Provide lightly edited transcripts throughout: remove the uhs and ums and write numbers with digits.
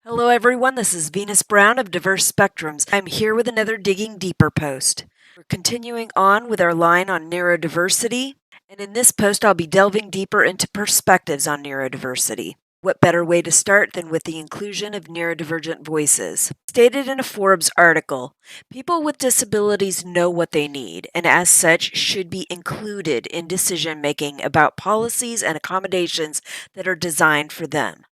Hello, everyone. This is Venus Brown of Diverse Spectrums. I'm here with another Digging Deeper post. We're continuing on with our line on neurodiversity, and in this post, I'll be delving deeper into perspectives on neurodiversity. What better way to start than with the inclusion of neurodivergent voices? Stated in a Forbes article, people with disabilities know what they need, and as such, should be included in decision making about policies and accommodations that are designed for them.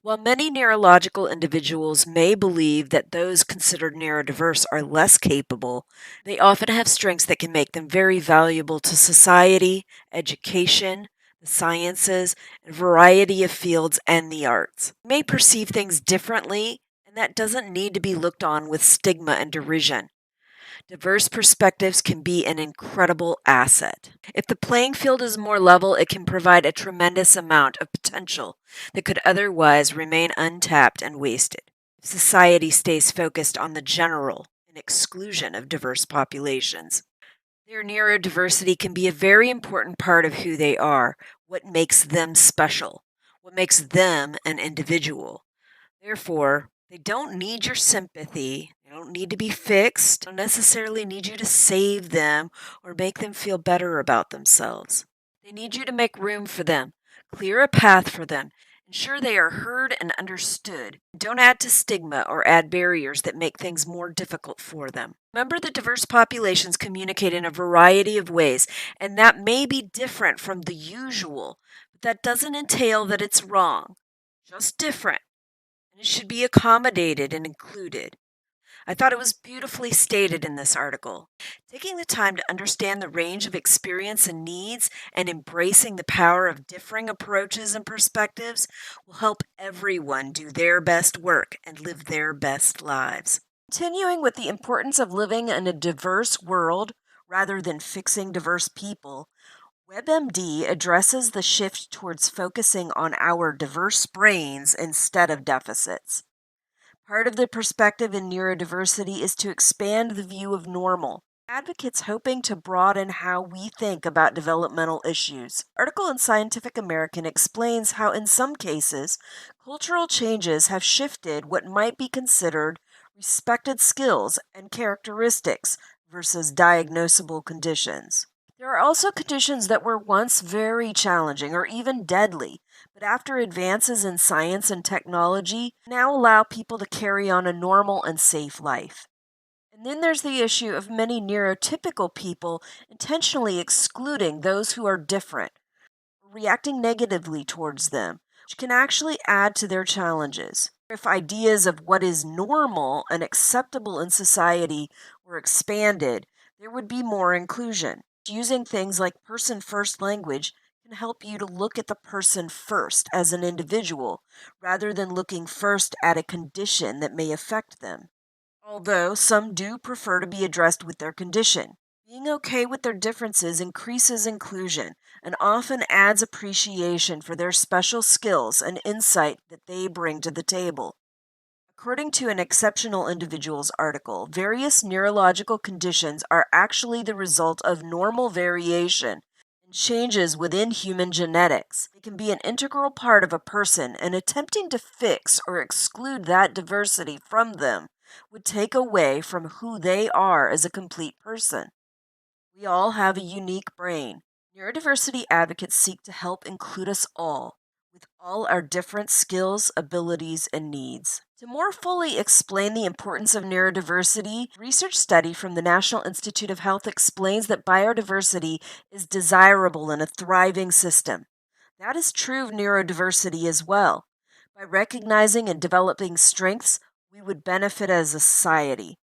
While many neurological individuals may believe that those considered neurodiverse are less capable, they often have strengths that can make them very valuable to society, education, the sciences, a variety of fields, and the arts. They may perceive things differently, and that doesn't need to be looked on with stigma and derision. Diverse perspectives can be an incredible asset. If the playing field is more level, it can provide a tremendous amount of potential that could otherwise remain untapped and wasted. If society stays focused on the general and exclusion of diverse populations, their neurodiversity can be a very important part of who they are, what makes them special, what makes them an individual. Therefore, they don't need your sympathy. They don't need to be fixed. They don't necessarily need you to save them or make them feel better about themselves. They need you to make room for them, clear a path for them, ensure they are heard and understood. Don't add to stigma or add barriers that make things more difficult for them. Remember that diverse populations communicate in a variety of ways, and that may be different from the usual, but that doesn't entail that it's wrong, just different, and it should be accommodated and included. I thought it was beautifully stated in this article. Taking the time to understand the range of experience and needs and embracing the power of differing approaches and perspectives will help everyone do their best work and live their best lives. Continuing with the importance of living in a diverse world rather than fixing diverse people, WebMD addresses the shift towards focusing on our diverse brains instead of deficits. Part of the perspective in neurodiversity is to expand the view of normal. Advocates hoping to broaden how we think about developmental issues. Article in Scientific American explains how in some cases cultural changes have shifted what might be considered respected skills and characteristics versus diagnosable conditions. There are also conditions that were once very challenging or even deadly, but after advances in science and technology, now allow people to carry on a normal and safe life. And then there's the issue of many neurotypical people intentionally excluding those who are different, reacting negatively towards them, which can actually add to their challenges. If ideas of what is normal and acceptable in society were expanded, there would be more inclusion. Using things like person first language can help you to look at the person first as an individual rather than looking first at a condition that may affect them. Although some do prefer to be addressed with their condition. Being okay with their differences increases inclusion and often adds appreciation for their special skills and insight that they bring to the table. According to an Exceptional Individuals article, various neurological conditions are actually the result of normal variation and changes within human genetics. They can be an integral part of a person, and attempting to fix or exclude that diversity from them would take away from who they are as a complete person. We all have a unique brain. Neurodiversity advocates seek to help include us all, with all our different skills, abilities, and needs. To more fully explain the importance of neurodiversity, research study from the National Institute of Health explains that biodiversity is desirable in a thriving system. That is true of neurodiversity as well. By recognizing and developing strengths, we would benefit as a society.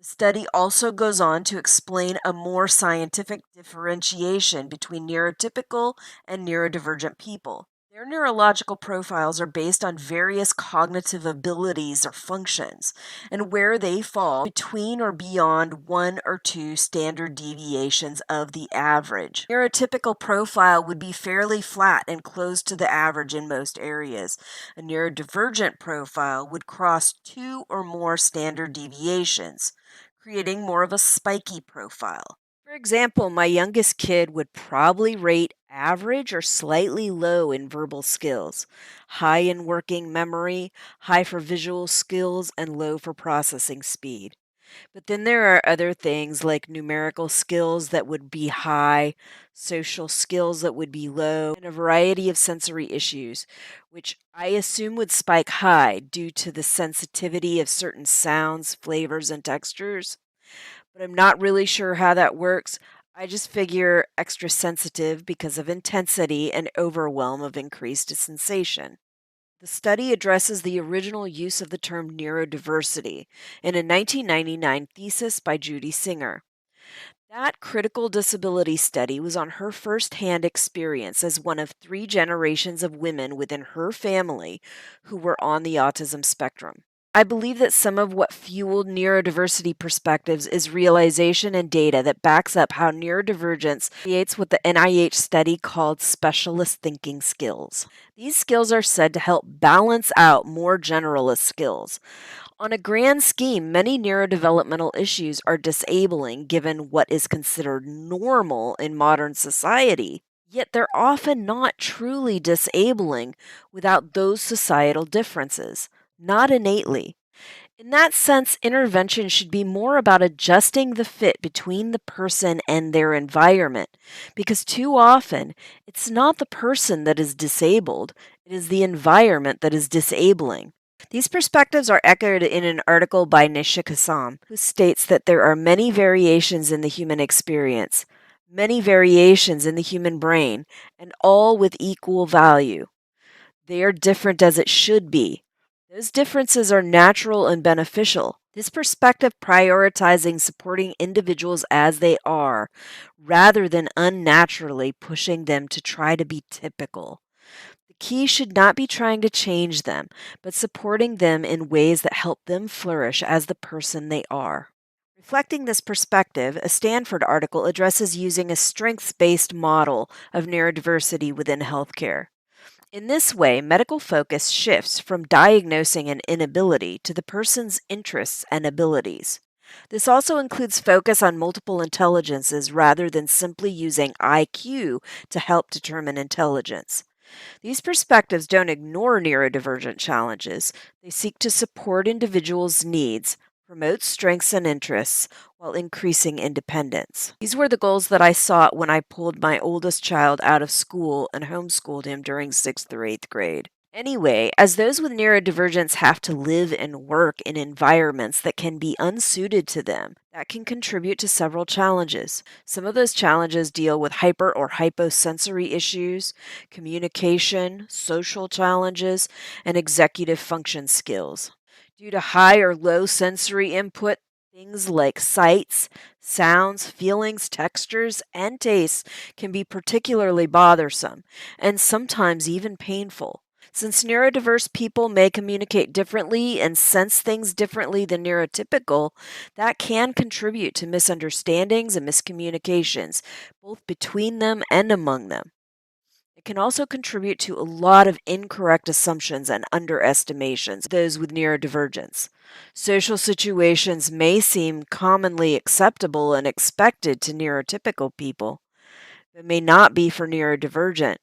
The study also goes on to explain a more scientific differentiation between neurotypical and neurodivergent people. Their neurological profiles are based on various cognitive abilities or functions, and where they fall between or beyond one or two standard deviations of the average. Neurotypical profile would be fairly flat and close to the average in most areas. A neurodivergent profile would cross two or more standard deviations, creating more of a spiky profile. For example, my youngest kid would probably rate average or slightly low in verbal skills, high in working memory, high for visual skills, and low for processing speed. But then there are other things like numerical skills that would be high, social skills that would be low, and a variety of sensory issues, which I assume would spike high due to the sensitivity of certain sounds, flavors, and textures. But I'm not really sure how that works. I just figure extra sensitive because of intensity and overwhelm of increased sensation. The study addresses the original use of the term neurodiversity in a 1999 thesis by Judy Singer. That critical disability study was on her first-hand experience as one of three generations of women within her family who were on the autism spectrum. I believe that some of what fueled neurodiversity perspectives is realization and data that backs up how neurodivergence creates what the NIH study called specialist thinking skills. These skills are said to help balance out more generalist skills. On a grand scheme, many neurodevelopmental issues are disabling given what is considered normal in modern society. Yet they're often not truly disabling without those societal differences, not innately. In that sense, intervention should be more about adjusting the fit between the person and their environment, because too often it's not the person that is disabled, it is the environment that is disabling. These perspectives are echoed in an article by Nishikasan, who states that there are many variations in the human experience, many variations in the human brain, and all with equal value. They are different as it should be. Those differences are natural and beneficial. This perspective prioritizing supporting individuals as they are, rather than unnaturally pushing them to try to be typical. The key should not be trying to change them, but supporting them in ways that help them flourish as the person they are. Reflecting this perspective, a Stanford article addresses using a strengths based model of neurodiversity within healthcare. In this way, medical focus shifts from diagnosing an inability to the person's interests and abilities. This also includes focus on multiple intelligences rather than simply using IQ to help determine intelligence. These perspectives don't ignore neurodivergent challenges. They seek to support individuals' needs, promote strengths and interests, while increasing independence. These were the goals that I sought when I pulled my oldest child out of school and homeschooled him during 6th or 8th grade. Anyway, as those with neurodivergence have to live and work in environments that can be unsuited to them, that can contribute to several challenges. Some of those challenges deal with hyper or hyposensory issues, communication, social challenges, and executive function skills. Due to high or low sensory input, things like sights, sounds, feelings, textures, and tastes can be particularly bothersome and sometimes even painful. Since neurodiverse people may communicate differently and sense things differently than neurotypical, that can contribute to misunderstandings and miscommunications, both between them and among them. It can also contribute to a lot of incorrect assumptions and underestimations, those with neurodivergence. Social situations may seem commonly acceptable and expected to neurotypical people, but may not be for neurodivergent.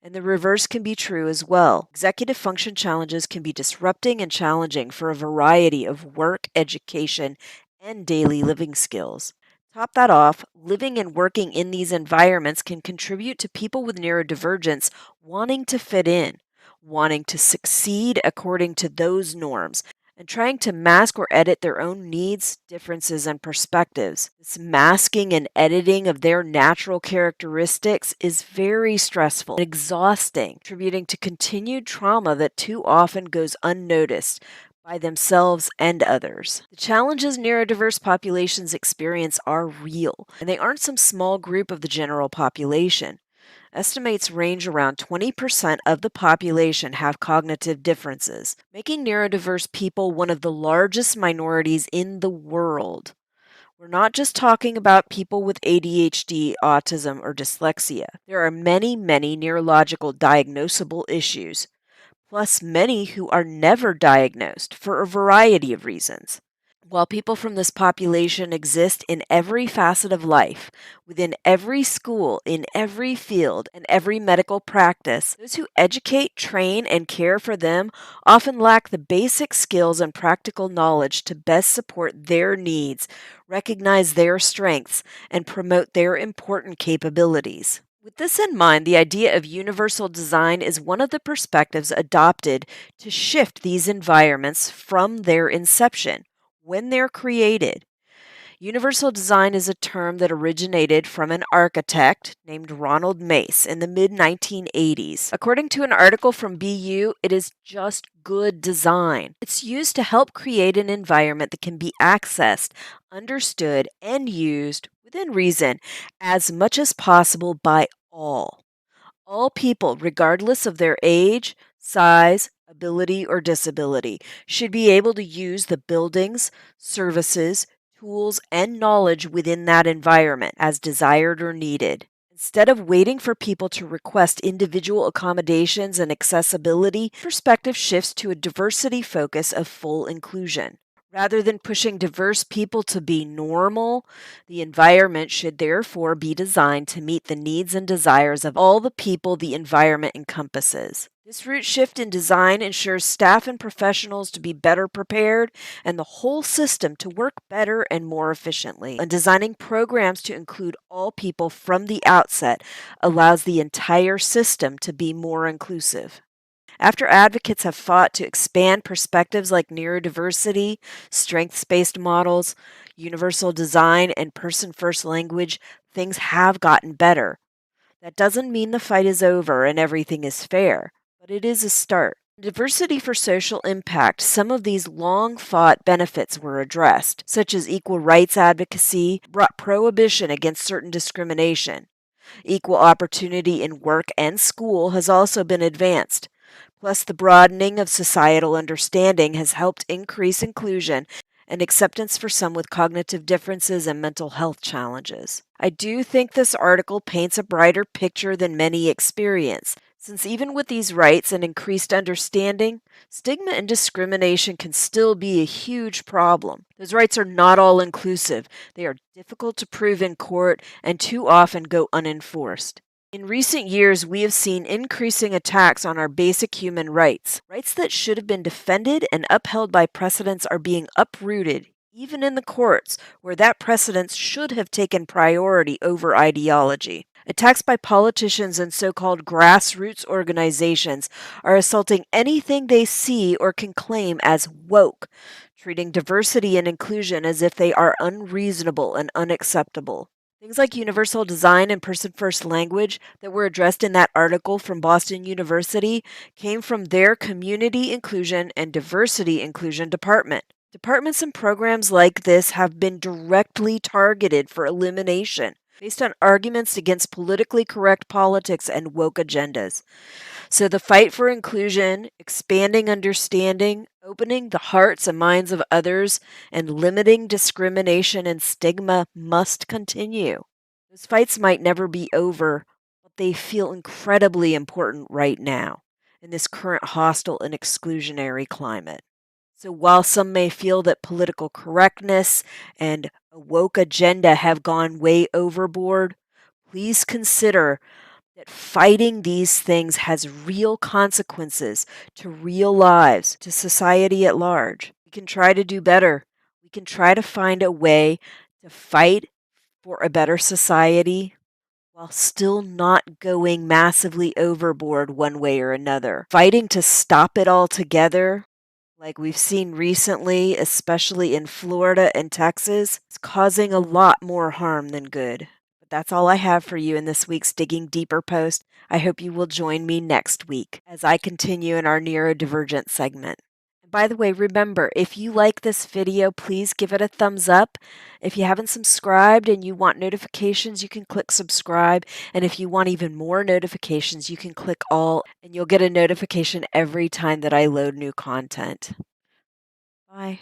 And the reverse can be true as well. Executive function challenges can be disrupting and challenging for a variety of work, education, and daily living skills. Top that off, living and working in these environments can contribute to people with neurodivergence wanting to fit in, wanting to succeed according to those norms, and trying to mask or edit their own needs, differences, and perspectives. This masking and editing of their natural characteristics is very stressful and exhausting, contributing to continued trauma that too often goes unnoticed by themselves and others. The challenges neurodiverse populations experience are real, and they aren't some small group of the general population. Estimates range around 20% of the population have cognitive differences, making neurodiverse people one of the largest minorities in the world. We're not just talking about people with ADHD, autism, or dyslexia. There are many, many neurological diagnosable issues, plus many who are never diagnosed for a variety of reasons. While people from this population exist in every facet of life, within every school, in every field, and every medical practice, those who educate, train, and care for them often lack the basic skills and practical knowledge to best support their needs, recognize their strengths, and promote their important capabilities. With this in mind, the idea of universal design is one of the perspectives adopted to shift these environments from their inception when they're created. Universal design is a term that originated from an architect named Ronald Mace in the mid 1980s. According to an article from BU, it is just good design. It's used to help create an environment that can be accessed, understood, and used within reason as much as possible by all. All people, regardless of their age, size, ability, or disability, should be able to use the buildings, services, tools, and knowledge within that environment as desired or needed. Instead of waiting for people to request individual accommodations and accessibility, perspective shifts to a diversity focus of full inclusion. Rather than pushing diverse people to be normal, the environment should therefore be designed to meet the needs and desires of all the people the environment encompasses. This root shift in design ensures staff and professionals to be better prepared and the whole system to work better and more efficiently. And designing programs to include all people from the outset allows the entire system to be more inclusive. After advocates have fought to expand perspectives like neurodiversity, strengths based models, universal design, and person first language, things have gotten better. That doesn't mean the fight is over and everything is fair, but it is a start. Diversity for social impact, some of these long fought benefits were addressed, such as equal rights advocacy, brought prohibition against certain discrimination. Equal opportunity in work and school has also been advanced. Plus, the broadening of societal understanding has helped increase inclusion and acceptance for some with cognitive differences and mental health challenges. I do think this article paints a brighter picture than many experience, since even with these rights and increased understanding, stigma and discrimination can still be a huge problem. Those rights are not all inclusive, they are difficult to prove in court and too often go unenforced. In recent years, we have seen increasing attacks on our basic human rights. Rights that should have been defended and upheld by precedents are being uprooted, even in the courts, where that precedence should have taken priority over ideology. Attacks by politicians and so called grassroots organizations are assaulting anything they see or can claim as woke, treating diversity and inclusion as if they are unreasonable and unacceptable. Things like universal design and person first language that were addressed in that article from Boston University came from their community inclusion and diversity inclusion department. Departments and programs like this have been directly targeted for elimination based on arguments against politically correct politics and woke agendas. So the fight for inclusion, expanding understanding, opening the hearts and minds of others, and limiting discrimination and stigma must continue. Those fights might never be over, but they feel incredibly important right now in this current hostile and exclusionary climate. So while some may feel that political correctness and a woke agenda have gone way overboard, please consider that fighting these things has real consequences to real lives, to society at large. We can try to do better. We can try to find a way to fight for a better society while still not going massively overboard one way or another. Fighting to stop it altogether, like we've seen recently, especially in Florida and Texas, is causing a lot more harm than good. But that's all I have for you in this week's Digging Deeper post. I hope you will join me next week as I continue in our neurodivergent segment. And by the way, remember, if you like this video, please give it a thumbs up. If you haven't subscribed and you want notifications, you can click subscribe. And if you want even more notifications, you can click all, and you'll get a notification every time that I load new content. Bye.